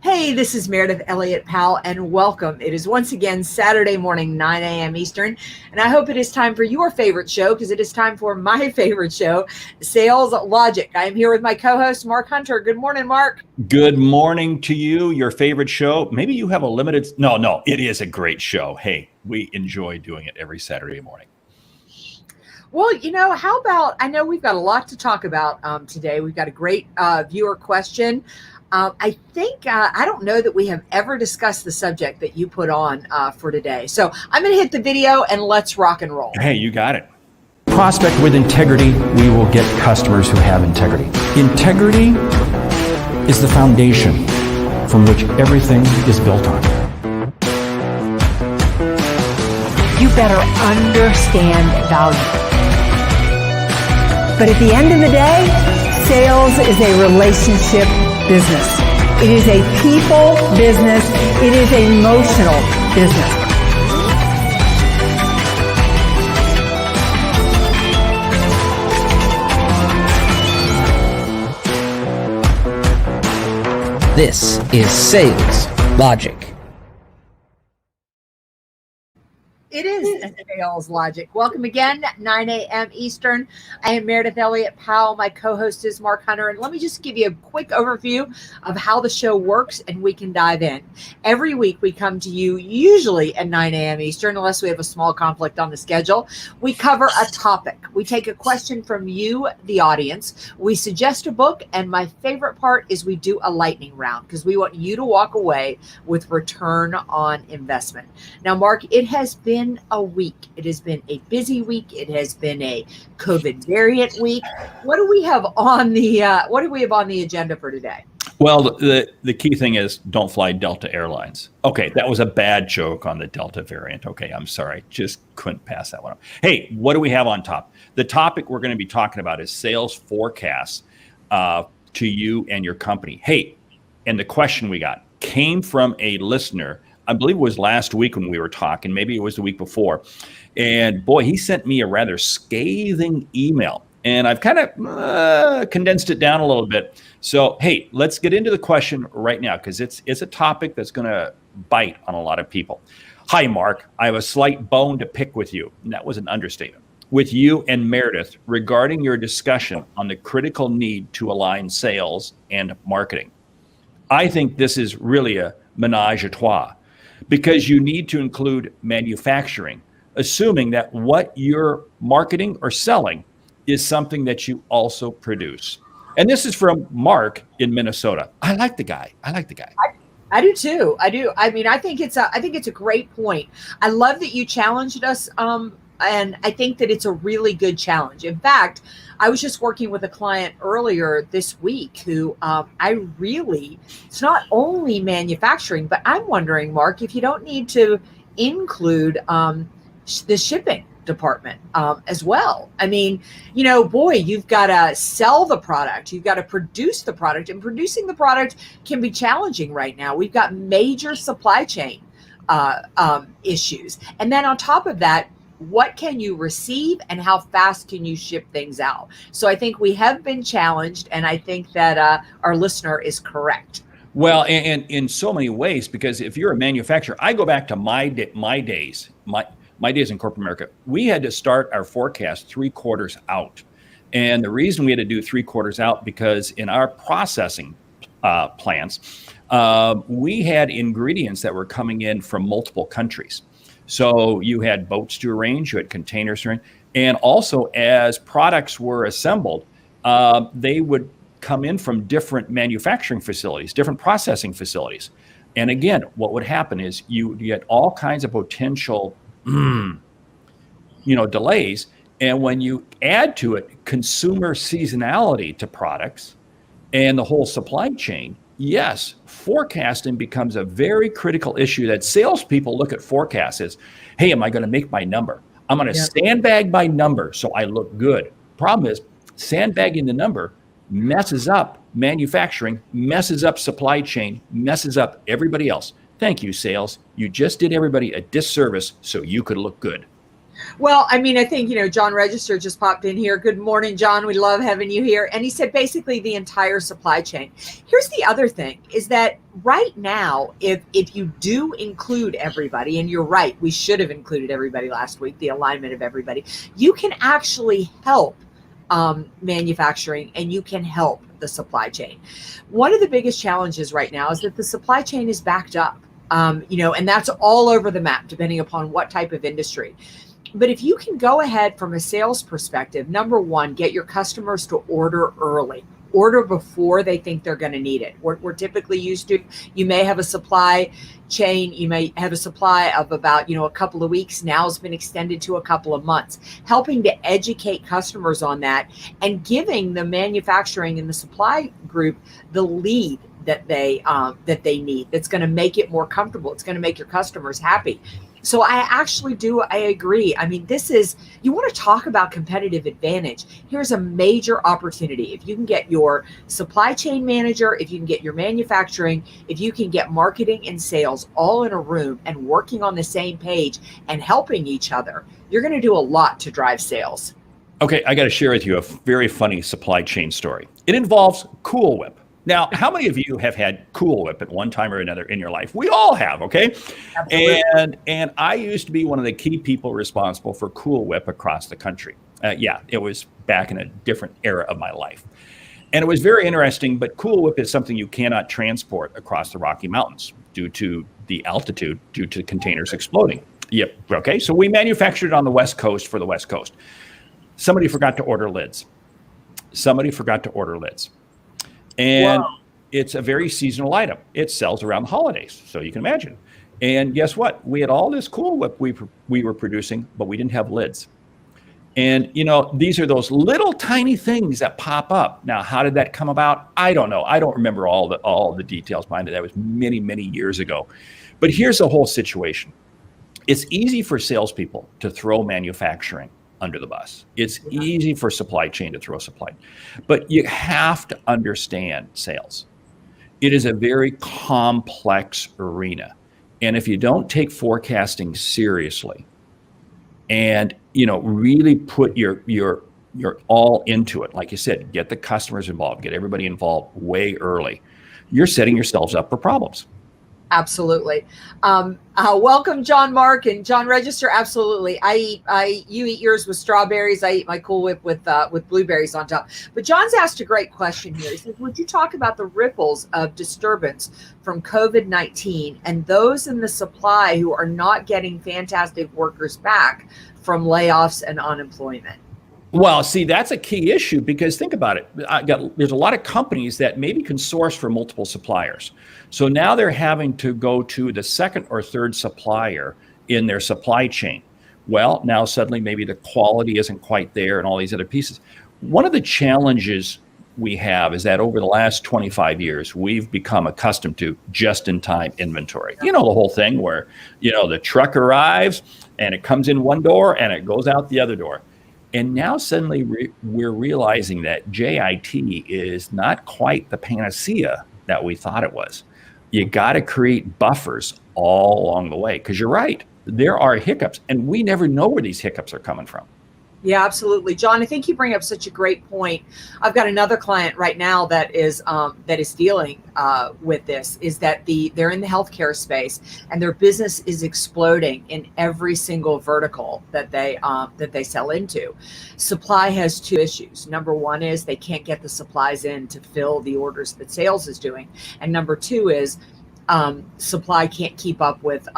Hey, this is Meridith, Elliott, Powell, and welcome. It is once again Saturday morning, 9 a.m. Eastern, and I hope it is time for your favorite show because it is time for my favorite show, Sales Logic. I am here with my co-host, Mark Hunter. Good morning, Mark. Good morning to you, your favorite show. Maybe you have a limited, no, it is a great show. Hey, we enjoy doing it every Saturday morning. Well, how about, I know we've got a lot to talk about today. We've got a great viewer question. I think, I don't know that we have ever discussed the subject that you put on for today. So I'm going to hit the video and let's rock and roll. Hey, you got it. Prospect with integrity, we will get customers who have integrity. Integrity is the foundation from which everything is built on. You better understand value. But at the end of the day, sales is a relationship business. It is a people business. It is an emotional business. This is Sales Logic. It is Sales Logic. Welcome again, 9 a.m. Eastern. I am Meridith Elliott Powell. My co-host is Mark Hunter. And let me just give you a quick overview of how the show works and we can dive in. Every week we come to you usually at 9 a.m. Eastern, unless we have a small conflict on the schedule. We cover a topic. We take a question from you, the audience. We suggest a book. And my favorite part is we do a lightning round because we want you to walk away with return on investment. Now, Mark, it has been a week. It has been a busy week. It has been a COVID variant week. What do we have on the agenda for today? Well, the key thing is don't fly Delta Airlines. Okay, that was a bad joke on the Delta variant. Okay, I'm sorry. Just couldn't pass that one up. Hey, what do we have on top? The topic we're going to be talking about is sales forecasts to you and your company. Hey, and the question we got came from a listener. I believe it was last week when we were talking, maybe it was the week before. And boy, he sent me a rather scathing email. And I've kind of condensed it down a little bit. So, hey, let's get into the question right now because it's a topic that's going to bite on a lot of people. Hi, Mark. I have a slight bone to pick with you. And that was an understatement. With you and Meridith regarding your discussion on the critical need to align sales and marketing. I think this is really a menage a trois, because you need to include manufacturing, assuming that what you're marketing or selling is something that you also produce. And this is from Mark in Minnesota. I like the guy. I do too. I do. I mean, I think it's a great point. I love that you challenged us. And I think that it's a really good challenge. In fact, I was just working with a client earlier this week who it's not only manufacturing, but I'm wondering, Mark, if you don't need to include the shipping department as well. I mean, boy, you've got to sell the product. You've got to produce the product, and producing the product can be challenging right now. We've got major supply chain issues. And then on top of that, what can you receive and how fast can you ship things out? So I think we have been challenged, and I think that our listener is correct. Well, and in so many ways, because if you're a manufacturer, I go back to my days in corporate America. We had to start our forecast 3 quarters out. And the reason we had to do 3 quarters out, because in our processing plants, we had ingredients that were coming in from multiple countries. So you had boats to arrange, you had containers to arrange, and also as products were assembled, they would come in from different manufacturing facilities, different processing facilities. And again, what would happen is you get all kinds of potential, delays. And when you add to it consumer seasonality to products and the whole supply chain, yes, forecasting becomes a very critical issue that salespeople look at forecasts as, hey, am I going to make my number? I'm going to sandbag my number so I look good. Problem is, sandbagging the number messes up manufacturing, messes up supply chain, messes up everybody else. Thank you, sales. You just did everybody a disservice so you could look good. Well, I mean, I think, John Register just popped in here. Good morning, John. We love having you here. And he said basically the entire supply chain. Here's the other thing is that right now, if you do include everybody, and you're right, we should have included everybody last week, the alignment of everybody, you can actually help manufacturing and you can help the supply chain. One of the biggest challenges right now is that the supply chain is backed up, and that's all over the map, depending upon what type of industry. But if you can go ahead from a sales perspective, number one, get your customers to order early. Order before they think they're going to need it. We're typically used to, you may have a supply chain, you may have a supply of about, a couple of weeks. Now it's been extended to a couple of months. Helping to educate customers on that and giving the manufacturing and the supply group the lead that they need. That's going to make it more comfortable. It's going to make your customers happy. So I agree. I mean, you want to talk about competitive advantage. Here's a major opportunity. If you can get your supply chain manager, if you can get your manufacturing, if you can get marketing and sales all in a room and working on the same page and helping each other, you're going to do a lot to drive sales. Okay, I got to share with you a very funny supply chain story. It involves Cool Whip. Now, how many of you have had Cool Whip at one time or another in your life? We all have, okay? Absolutely. And I used to be one of the key people responsible for Cool Whip across the country. It was back in a different era of my life. And it was very interesting, but Cool Whip is something you cannot transport across the Rocky Mountains due to the altitude, due to containers exploding. Yep, okay, so we manufactured it on the West Coast for the West Coast. Somebody forgot to order lids. And It's a very seasonal item. It sells around the holidays, so you can imagine. And guess what? We had all this Cool Whip we were producing, but we didn't have lids. And, these are those little tiny things that pop up. Now, how did that come about? I don't know. I don't remember all the details behind it. That was many, many years ago. But here's the whole situation. It's easy for salespeople to throw manufacturing under the bus. It's easy for supply chain to throw supply, but you have to understand sales. It is a very complex arena. And if you don't take forecasting seriously and, really put your all into it, like you said, get the customers involved, get everybody involved way early, you're setting yourselves up for problems. Absolutely. Welcome, John Mark and John Register. Absolutely. You eat yours with strawberries. I eat my Cool Whip with blueberries on top. But John's asked a great question here. He says, would you talk about the ripples of disturbance from COVID-19 and those in the supply who are not getting fantastic workers back from layoffs and unemployment? Well, see, that's a key issue because think about it. There's a lot of companies that maybe can source for multiple suppliers. So now they're having to go to the second or third supplier in their supply chain. Well, now suddenly maybe the quality isn't quite there and all these other pieces. One of the challenges we have is that over the last 25 years, we've become accustomed to just-in-time inventory. You know, the whole thing where, the truck arrives and it comes in one door and it goes out the other door. And now suddenly we're realizing that JIT is not quite the panacea that we thought it was. You got to create buffers all along the way because you're right. There are hiccups and we never know where these hiccups are coming from. Yeah, absolutely. John, I think you bring up such a great point. I've got another client right now that is dealing with this, is that they're in the healthcare space and their business is exploding in every single vertical that they sell into. Supply has two issues. Number one is they can't get the supplies in to fill the orders that sales is doing. And number two is supply can't keep up with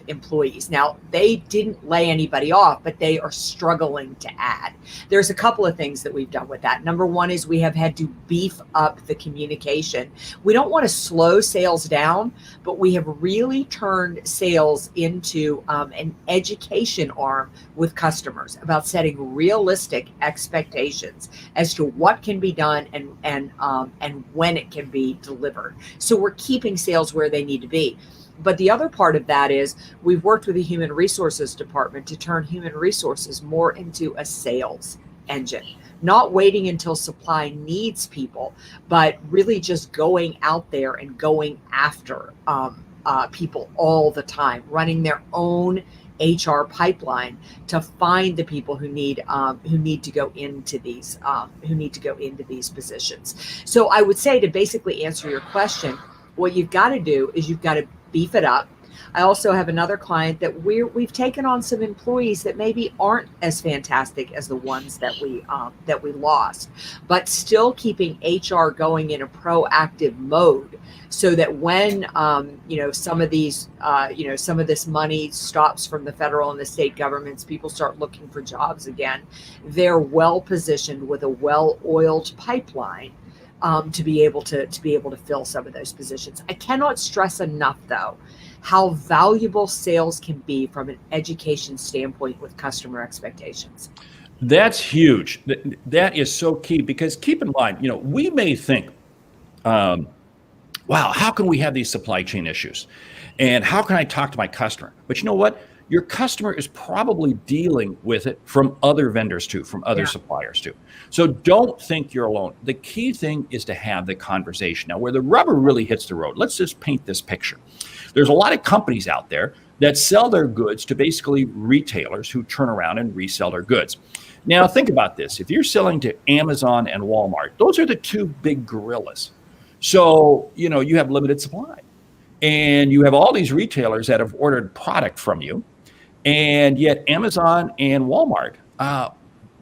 employees. Now, they didn't lay anybody off, but they are struggling to add. There's a couple of things that we've done with that. Number one is we have had to beef up the communication. We don't want to slow sales down, but we have really turned sales into an education arm with customers about setting realistic expectations as to what can be done and when it can be delivered. So we're keeping sales where they need to be. But the other part of that is we've worked with the human resources department to turn human resources more into a sales engine, not waiting until supply needs people, but really just going out there and going after people all the time, running their own HR pipeline to find the people who need to go into these positions. So I would say, to basically answer your question, what you've got to do is you've got to beef it up. I also have another client that we've taken on some employees that maybe aren't as fantastic as the ones that we lost, but still keeping HR going in a proactive mode, so that when some of these some of this money stops from the federal and the state governments, people start looking for jobs again, they're well positioned with a well-oiled pipeline to be able to fill some of those positions. I cannot stress enough, though, how valuable sales can be from an education standpoint with customer expectations. That's huge. That is so key, because keep in mind, we may think, wow, how can we have these supply chain issues? And how can I talk to my customer? But you know what? Your customer is probably dealing with it from other vendors too, from other suppliers too. So don't think you're alone. The key thing is to have the conversation. Now, where the rubber really hits the road, let's just paint this picture. There's a lot of companies out there that sell their goods to basically retailers who turn around and resell their goods. Now, think about this. If you're selling to Amazon and Walmart, those are the two big gorillas. So, you have limited supply. And you have all these retailers that have ordered product from you. And yet Amazon and Walmart,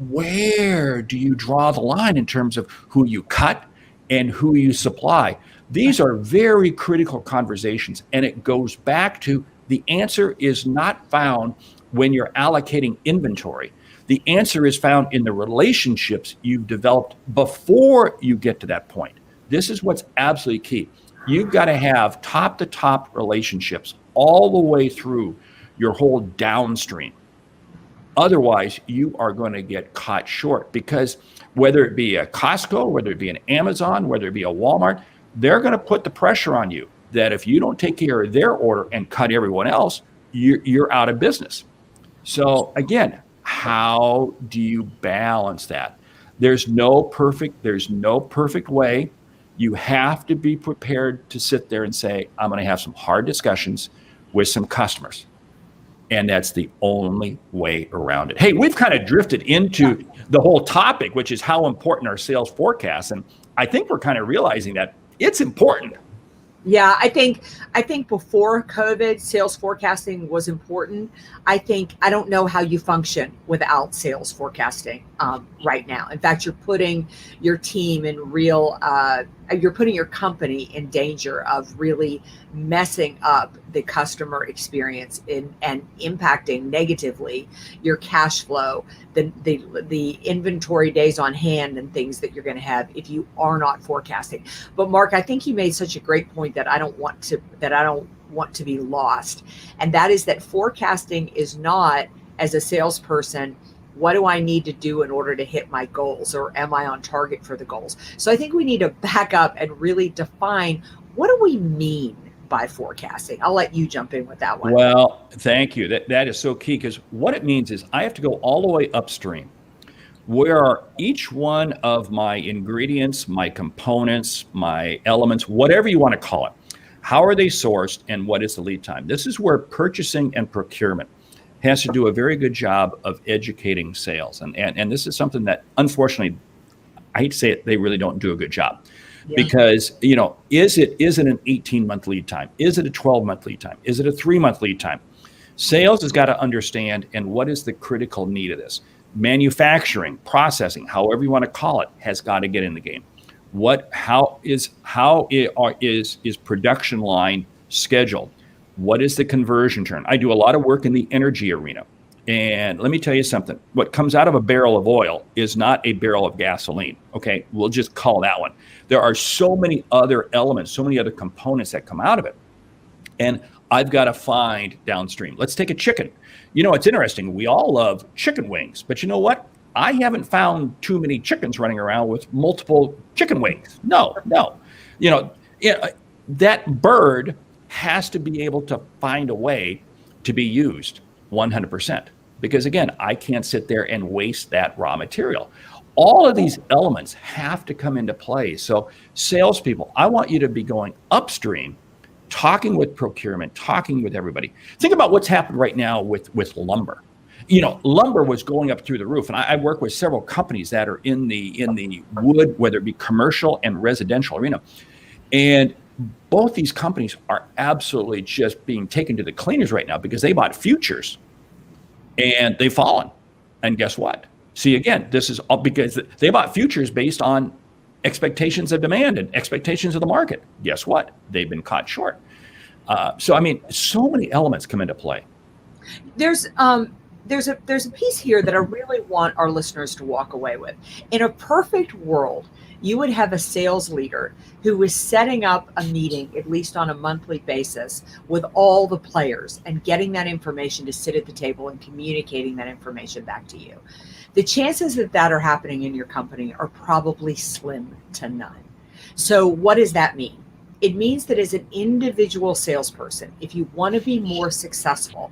where do you draw the line in terms of who you cut and who you supply? These are very critical conversations. And it goes back to, the answer is not found when you're allocating inventory. The answer is found in the relationships you've developed before you get to that point. This is what's absolutely key. You've got to have top-to-top relationships all the way through your whole downstream. Otherwise, you are going to get caught short, because whether it be a Costco, whether it be an Amazon, whether it be a Walmart, they're going to put the pressure on you that if you don't take care of their order and cut everyone else, you're out of business. So again, how do you balance that? There's no perfect way. You have to be prepared to sit there and say, I'm going to have some hard discussions with some customers. And that's the only way around it. Hey, we've kind of drifted into the whole topic, which is how important our sales forecasts. And I think we're kind of realizing that it's important. Yeah, I think before COVID, sales forecasting was important. I don't know how you function without sales forecasting right now. In fact, you're putting your team in you're putting your company in danger of really messing up the customer experience and impacting negatively your cash flow, the inventory days on hand and things that you're going to have if you are not forecasting. But Mark, I think you made such a great point that I don't want to be lost. And that is that forecasting is not, as a salesperson, what do I need to do in order to hit my goals, or am I on target for the goals? So I think we need to back up and really define, what do we mean by forecasting? I'll let you jump in with that one. Well, thank you. That is so key, because what it means is I have to go all the way upstream, where each one of my ingredients, my components, my elements, whatever you want to call it, how are they sourced and what is the lead time? This is where purchasing and procurement has to do a very good job of educating sales. And this is something that, unfortunately, I hate to say it, they really don't do a good job. Yeah. Because, is it an 18-month lead time? Is it a 12-month lead time? Is it a 3-month lead time? Sales has got to understand, and what is the critical need of this? Manufacturing, processing, however you want to call it, has got to get in the game. How is production line scheduled? What is the conversion turn? I do a lot of work in the energy arena. And let me tell you something. What comes out of a barrel of oil is not a barrel of gasoline. Okay, we'll just call that one. There are so many other elements, so many other components that come out of it. And I've got to find downstream. Let's take a chicken. It's interesting. We all love chicken wings, but you know what? I haven't found too many chickens running around with multiple chicken wings. No. That bird has to be able to find a way to be used 100%. Because again, I can't sit there and waste that raw material. All of these elements have to come into play. So salespeople, I want you to be going upstream talking with procurement, talking with everybody. Think about what's happened right now with lumber. You know, lumber was going up through the roof, and I work with several companies that are in the wood, whether it be commercial and residential arena, and both these companies are absolutely just being taken to the cleaners right now because they bought futures, and they've fallen. And guess what? See, again, this is all because they bought futures based on expectations of demand and expectations of the market. Guess what? They've been caught short. So I mean, so many elements come into play. There's a piece here that I really want our listeners to walk away with. In a perfect world, you would have a sales leader who is setting up a meeting, at least on a monthly basis, with all the players and getting that information to sit at the table and communicating that information back to you. The chances that are happening in your company are probably slim to none. So what does that mean? It means that as an individual salesperson, if you want to be more successful,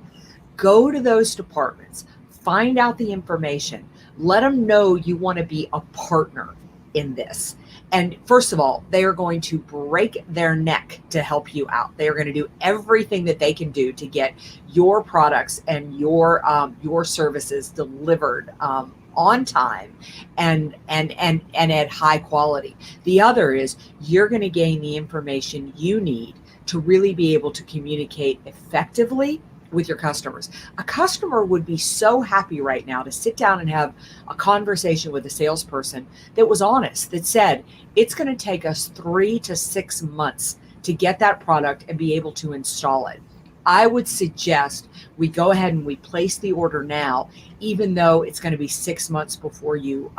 go to those departments, find out the information, let them know you want to be a partner in this. And first of all, they are going to break their neck to help you out. They are going to do everything that they can do to get your products and your services delivered on time and at high quality. The other is you're going to gain the information you need to really be able to communicate effectively with your customers. A customer would be so happy right now to sit down and have a conversation with a salesperson that was honest, that said, it's going to take us 3 to 6 months to get that product and be able to install it. I would suggest we go ahead and we place the order now, even though it's going to be 6 months before you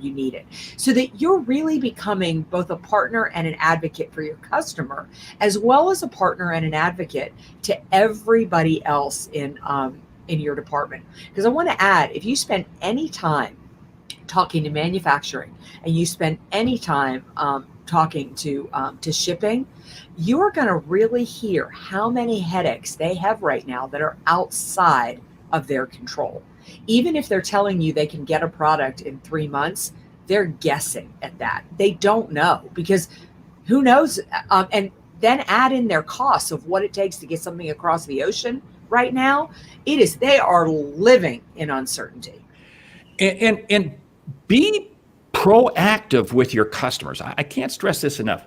need it, so that you're really becoming both a partner and an advocate for your customer, as well as a partner and an advocate to everybody else in your department. Because I want to add, if you spend any time talking to manufacturing and you spend any time talking to shipping, you're going to really hear how many headaches they have right now that are outside of their control. Even if they're telling you they can get a product in 3 months, they're guessing at that. They don't know, because who knows? And then add in their costs of what it takes to get something across the ocean right now. They are living in uncertainty. And be proactive with your customers. I can't stress this enough.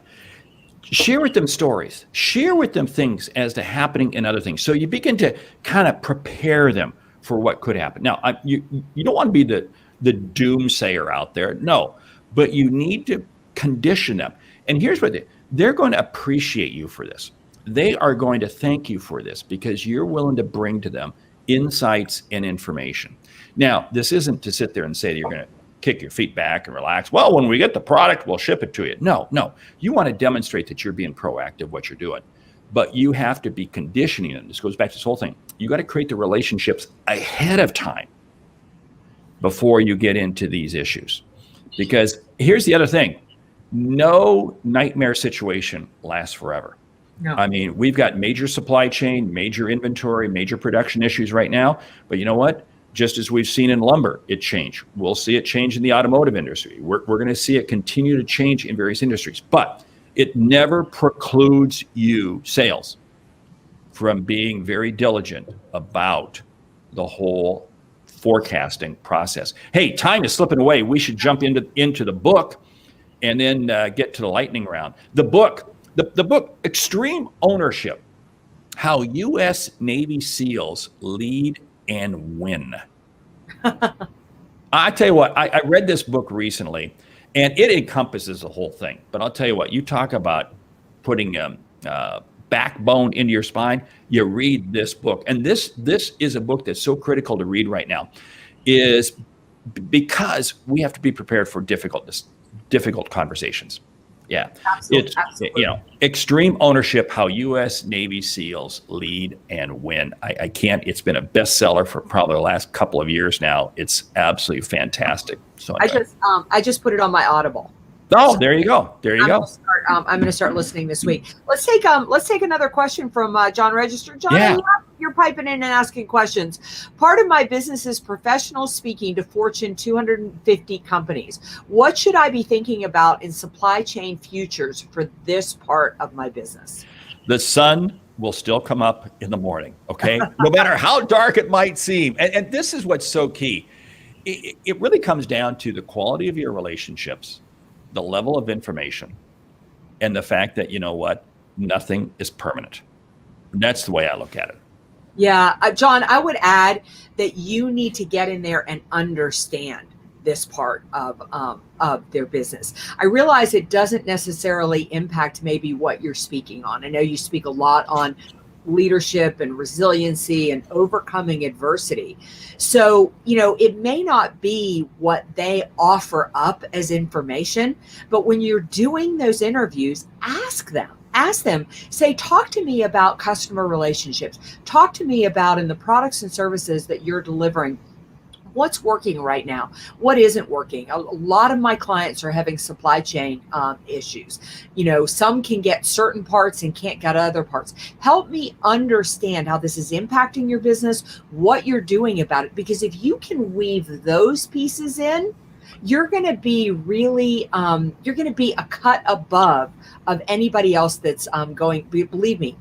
Share with them stories. Share with them things as to happening in other things. So you begin to kind of prepare them for what could happen. Now, you don't want to be the doomsayer out there. No, but you need to condition them. And here's what they're going to appreciate you for this. They are going to thank you for this because you're willing to bring to them insights and information. Now, this isn't to sit there and say that you're going to kick your feet back and relax. Well, when we get the product, we'll ship it to you. No. You want to demonstrate that you're being proactive, what you're doing. But you have to be conditioning them. This goes back to this whole thing. You got to create the relationships ahead of time before you get into these issues. Because here's the other thing. No nightmare situation lasts forever. No. I mean, we've got major supply chain, major inventory, major production issues right now. But you know what? Just as we've seen in lumber, it changed. We'll see it change in the automotive industry. We're going to see it continue to change in various industries. But it never precludes you, sales, from being very diligent about the whole forecasting process. Hey, time is slipping away. We should jump into the book and then get to the lightning round. The book, Extreme Ownership, How U.S. Navy SEALs Lead and Win. I tell you what, I read this book recently, and it encompasses the whole thing. But I'll tell you what, you talk about putting backbone into your spine, you read this book. And this is a book that's so critical to read right now, is because we have to be prepared for difficult conversations. Yeah. Absolutely. Extreme Ownership, How U.S. Navy SEALs Lead and Win. I can't, it's been a bestseller for probably the last couple of years now. It's absolutely fantastic. So I just put it on my Audible. Oh, there you go. There you go. I'm going to start listening this week. Let's take another question from John Register. John, yeah. You're piping in and asking questions. Part of my business is professional speaking to Fortune 250 companies. What should I be thinking about in supply chain futures for this part of my business? The sun will still come up in the morning, okay? No matter how dark it might seem. And this is what's so key. It really comes down to the quality of your relationships, the level of information, and the fact that, you know what, nothing is permanent. That's the way I look at it. Yeah, John, I would add that you need to get in there and understand this part of their business. I realize it doesn't necessarily impact maybe what you're speaking on. I know you speak a lot on leadership and resiliency and overcoming adversity. So, you know, it may not be what they offer up as information, but when you're doing those interviews, ask them, say, talk to me about customer relationships. Talk to me about in the products and services that you're delivering, what's working right now, what isn't working. A lot of my clients are having supply chain issues. You know, some can get certain parts and can't get other parts. Help me understand how this is impacting your business, what you're doing about it. Because if you can weave those pieces in, you're going to be really, you're going to be a cut above of anybody else that's going, believe me,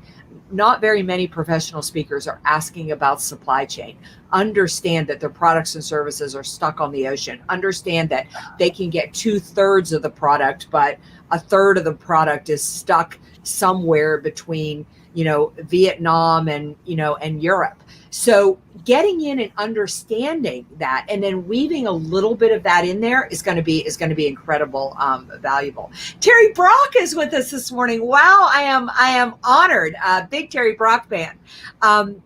not very many professional speakers are asking about supply chain. Understand that their products and services are stuck on the ocean. Understand that they can get 2/3 of the product, but 1/3 of the product is stuck somewhere between, you know, Vietnam and, you know, and Europe. So getting in and understanding that and then weaving a little bit of that in there is going to be incredible, valuable. Terry Brock is with us this morning. Wow, I am honored. Big Terry Brock fan.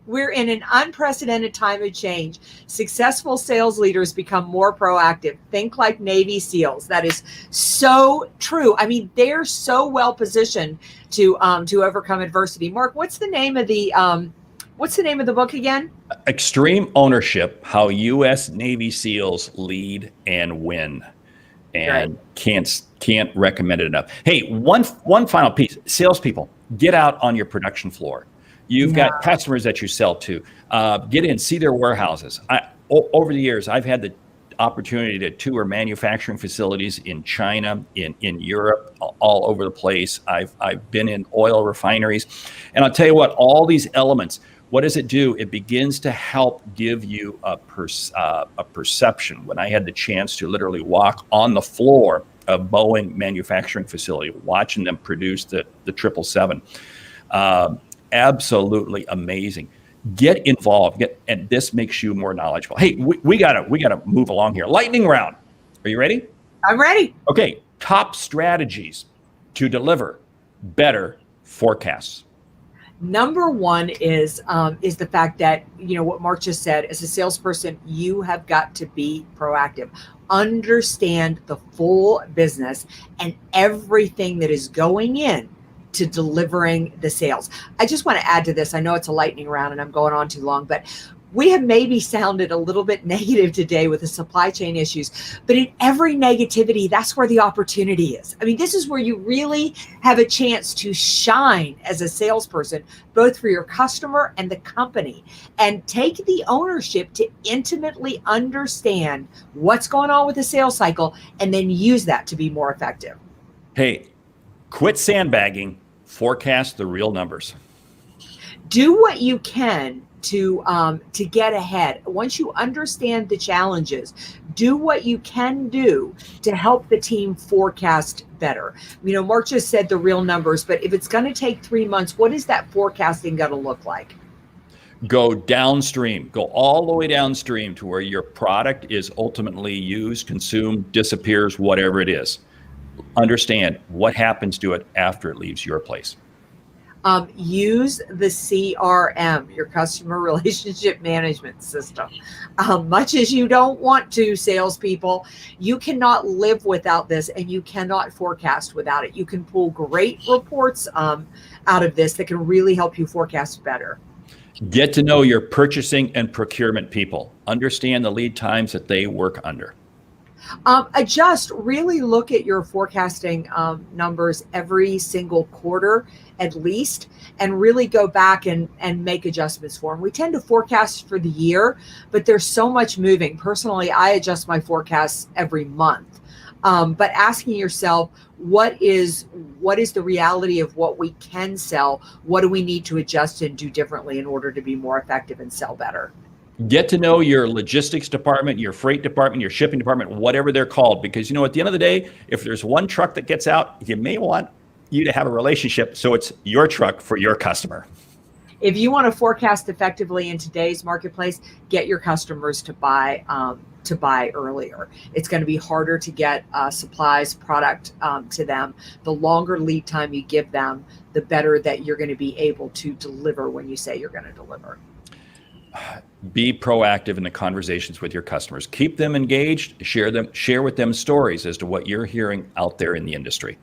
We're in an unprecedented time of change. Successful sales leaders become more proactive. Think like Navy SEALs. That is so true. I mean, they're so well positioned to overcome adversity. Mark, what's the name of the book again? Extreme Ownership: How U.S. Navy SEALs Lead and Win. And right. Can't recommend it enough. Hey, one final piece. Salespeople, get out on your production floor. You've got customers that you sell to. Get in, see their warehouses. Over the years, I've had the opportunity to tour manufacturing facilities in China, in Europe, all over the place. I've been in oil refineries. And I'll tell you what, all these elements, what does it do? It begins to help give you a perception. When I had the chance to literally walk on the floor of Boeing manufacturing facility, watching them produce the 777, absolutely amazing. Get involved, and this makes you more knowledgeable. Hey, we gotta move along here. Lightning round. Are you ready? I'm ready. Okay. Top strategies to deliver better forecasts. Number one is the fact that, you know, what Mark just said, as a salesperson, you have got to be proactive. Understand the full business and everything that is going in to delivering the sales. I just want to add to this. I know it's a lightning round and I'm going on too long, but we have maybe sounded a little bit negative today with the supply chain issues, but in every negativity, that's where the opportunity is. I mean, this is where you really have a chance to shine as a salesperson, both for your customer and the company, and take the ownership to intimately understand what's going on with the sales cycle and then use that to be more effective. Hey, quit sandbagging, forecast the real numbers. Do what you can to get ahead. Once you understand the challenges, do what you can do to help the team forecast better. You know, Mark just said the real numbers, but if it's going to take 3 months, what is that forecasting going to look like? Go downstream, go all the way downstream to where your product is ultimately used, consumed, disappears, whatever it is. Understand what happens to it after it leaves your place. Use the CRM, your customer relationship management system. Much as you don't want to, salespeople, you cannot live without this and you cannot forecast without it. You can pull great reports out of this that can really help you forecast better. Get to know your purchasing and procurement people. Understand the lead times that they work under. Really look at your forecasting numbers every single quarter at least, and really go back and make adjustments for them. We tend to forecast for the year, but there's so much moving. Personally, I adjust my forecasts every month. but asking yourself, what is the reality of what we can sell? What do we need to adjust and do differently in order to be more effective and sell better? Get to know your logistics department, your freight department, your shipping department, whatever they're called, because at the end of the day, if there's one truck that gets out, you may want you to have a relationship so it's your truck for your customer. If you want to forecast effectively in today's marketplace, get your customers to buy earlier. It's going to be harder to get supplies, product to them. The longer lead time you give them, the better that you're going to be able to deliver when you say you're going to deliver. Be proactive in the conversations with your customers. Keep them engaged. Share with them stories as to what you're hearing out there in the industry.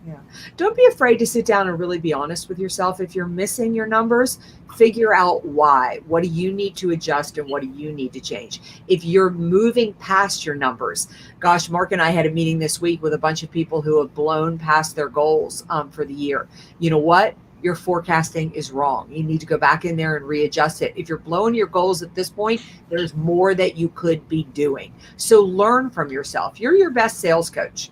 Yeah. Don't be afraid to sit down and really be honest with yourself. If you're missing your numbers, figure out why. What do you need to adjust and what do you need to change? If you're moving past your numbers, gosh, Mark and I had a meeting this week with a bunch of people who have blown past their goals for the year. You know what? Your forecasting is wrong. You need to go back in there and readjust it. If you're blowing your goals at this point, there's more that you could be doing. So learn from yourself. You're your best sales coach.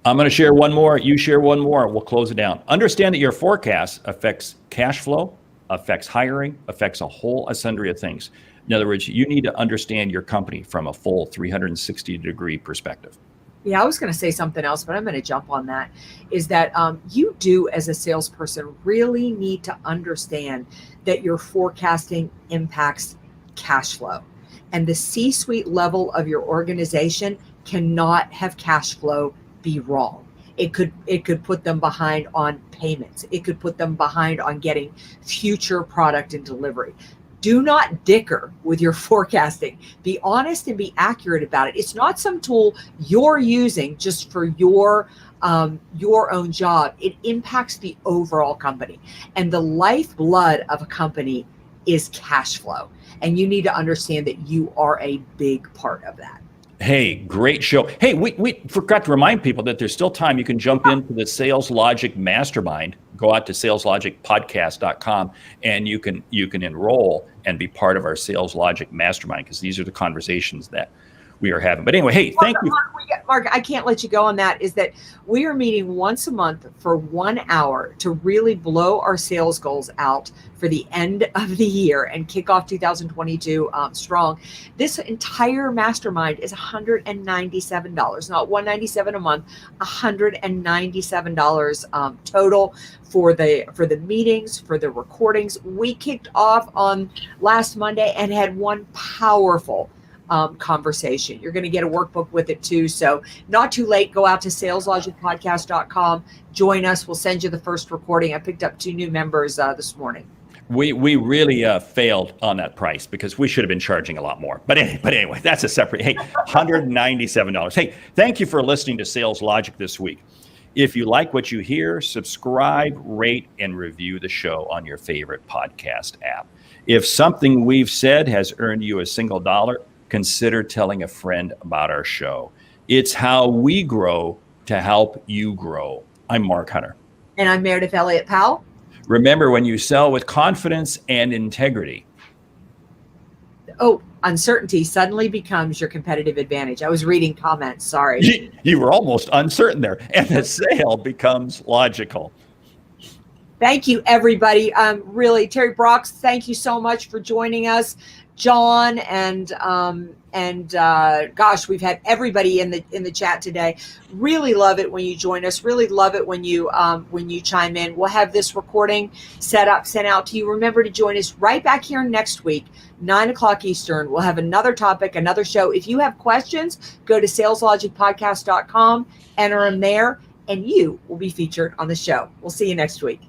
I'm going to share one more. You share one more. We'll close it down. Understand that your forecast affects cash flow, affects hiring, affects a whole sundry of things. In other words, you need to understand your company from a full 360-degree perspective. Yeah, I was going to say something else, but I'm going to jump on that, is that you do as a salesperson really need to understand that your forecasting impacts cash flow. And the C-suite level of your organization cannot have cash flow be wrong. It could put them behind on payments. It could put them behind on getting future product and delivery. Do not dicker with your forecasting. Be honest and be accurate about it. It's not some tool you're using just for your own job. It impacts the overall company. And the lifeblood of a company is cash flow. And you need to understand that you are a big part of that. Hey, great show. Hey, we forgot to remind people that there's still time. You can jump into the Sales Logic Mastermind. Go out to saleslogicpodcast.com and you can enroll and be part of our Sales Logic Mastermind, because these are the conversations that we are having. But anyway, hey, thank you. Mark, I can't let you go on that, is that we are meeting once a month for 1 hour to really blow our sales goals out for the end of the year and kick off 2022 strong. This entire mastermind is $197, not $197 a month, $197 total for the meetings, for the recordings. We kicked off on last Monday and had one powerful conversation. You're going to get a workbook with it too. So not too late. Go out to saleslogicpodcast.com. Join us. We'll send you the first recording. I picked up 2 new members this morning. We really failed on that price because we should have been charging a lot more. But anyway, that's a separate, hey, $197. Hey, thank you for listening to Sales Logic this week. If you like what you hear, subscribe, rate, and review the show on your favorite podcast app. If something we've said has earned you a single dollar, consider telling a friend about our show. It's how we grow to help you grow. I'm Mark Hunter. And I'm Meridith Elliott Powell. Remember, when you sell with confidence and integrity, uncertainty suddenly becomes your competitive advantage. I was reading comments, sorry. You were almost uncertain there. And the sale becomes logical. Thank you, everybody. Really, Terry Brox, thank you so much for joining us. John and gosh, we've had everybody in the chat today. Really love it when you join us. Really love it when you chime in. We'll have this recording set up, sent out to you. Remember to join us right back here next week, 9:00 Eastern. We'll have another topic, another show. If you have questions, go to saleslogicpodcast.com, enter them there, and you will be featured on the show. We'll see you next week.